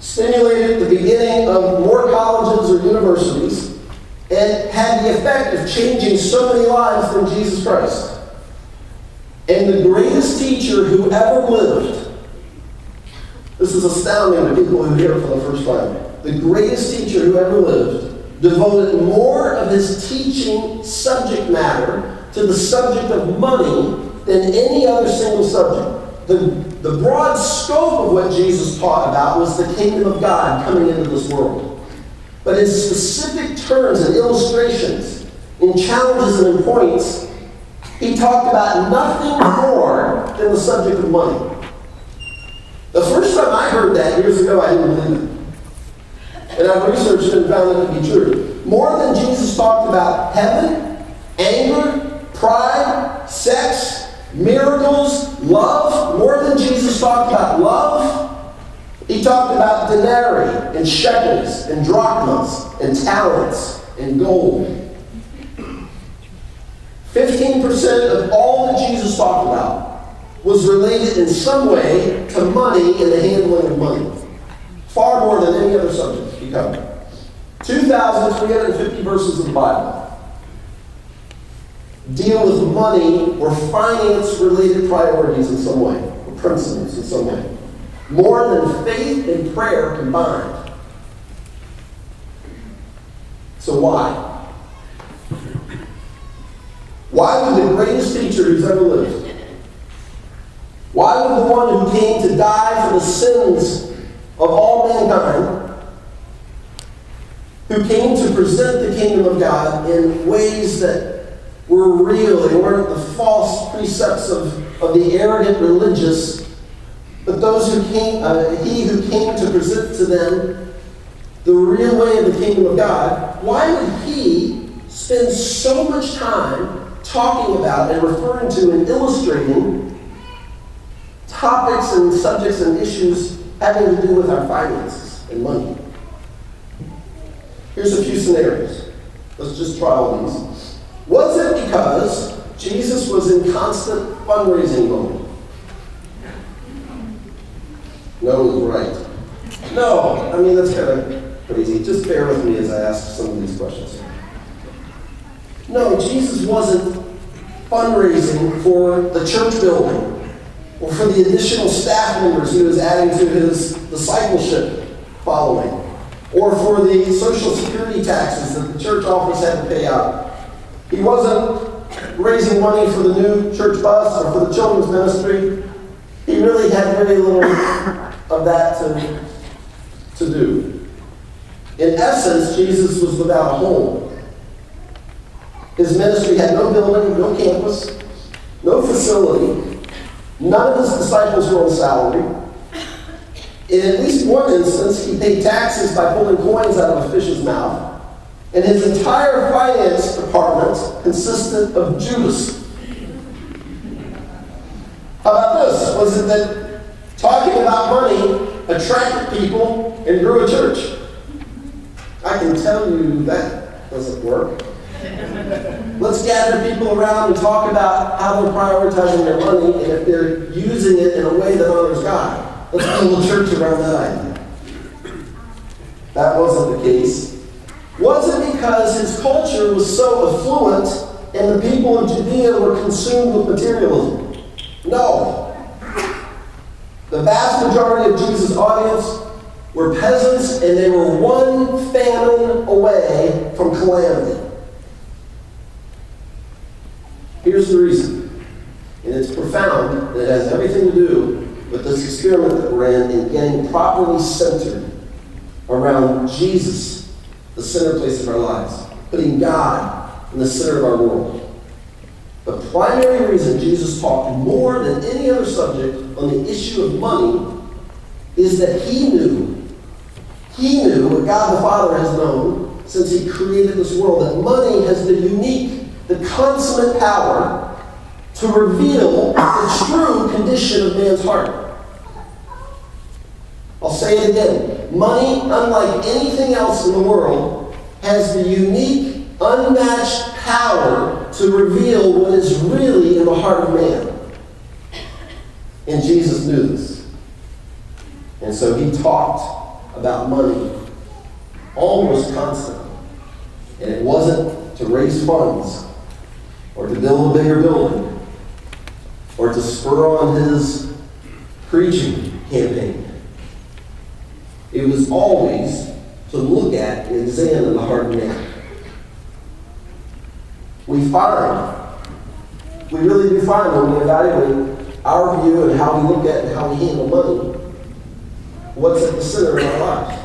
stimulated the beginning of more colleges or universities, and had the effect of changing so many lives from Jesus Christ. And the greatest teacher who ever lived, this is astounding to people who hear it for the first time, the greatest teacher who ever lived devoted more of his teaching subject matter to the subject of money than any other single subject. The broad scope of what Jesus taught about was the kingdom of God coming into this world. But in specific terms and illustrations, in challenges and in points, he talked about nothing more than the subject of money. The first time I heard that years ago, I didn't believe it. And I've researched it and found it to be true. More than Jesus talked about heaven, anger, pride, sex, miracles, love, more than Jesus talked about love, he talked about denarii and shekels and drachmas and talents and gold. 15% of all that Jesus talked about was related in some way to money and the handling of money. Far more than any other subject he covered. 2,350 verses of the Bible deal with money or finance-related priorities in some way, or principles in some way. More than faith and prayer combined. So why? Why would the greatest teacher who's ever lived, why would the one who came to die for the sins of all mankind, who came to present the kingdom of God in ways that were real, they weren't the false precepts of the arrogant religious, but those who came, he who came to present to them the real way of the kingdom of God, why would he spend so much time talking about and referring to and illustrating topics and subjects and issues having to do with our finances and money? Here's a few scenarios. Let's just try all these. Was it because Jesus was in constant fundraising mode? No is right. No, I mean, that's kind of crazy. Just bear with me as I ask some of these questions. No, Jesus wasn't fundraising for the church building or for the additional staff members he was adding to his discipleship following, or for the social security taxes that the church office had to pay out. He wasn't raising money for the new church bus or for the children's ministry. He really had very little of that to do. In essence, Jesus was without a home. His ministry had no building, no campus, no facility. None of his disciples were on salary. In at least one instance, he paid taxes by pulling coins out of a fish's mouth. And his entire finance department consisted of Judas. How about this? Was it that talking about money attracted people and grew a church? I can tell you that doesn't work. Let's gather people around and talk about how they're prioritizing their money and if they're using it in a way that honors God. Let's build a church around that idea. That wasn't the case. Was it because his culture was so affluent and the people of Judea were consumed with materialism? No. The vast majority of Jesus' audience were peasants, and they were one famine away from calamity. Here's the reason, and it's profound, and it has everything to do with this experiment that we're in getting properly centered around Jesus, the center place of our lives, putting God in the center of our world. The primary reason Jesus talked more than any other subject on the issue of money is that he knew what God the Father has known since he created this world, that money has the unique, the consummate power to reveal the true condition of man's heart. I'll say it again. Money, unlike anything else in the world, has the unique, unmatched power to reveal what is really in the heart of man. And Jesus knew this. And so he talked about money almost constantly. And it wasn't to raise funds or to build a bigger building or to spur on his preaching campaign. It was always to look at and examine the heart of man. We really do find when we evaluate our view and how we look at and how we handle money, what's at the center of our lives.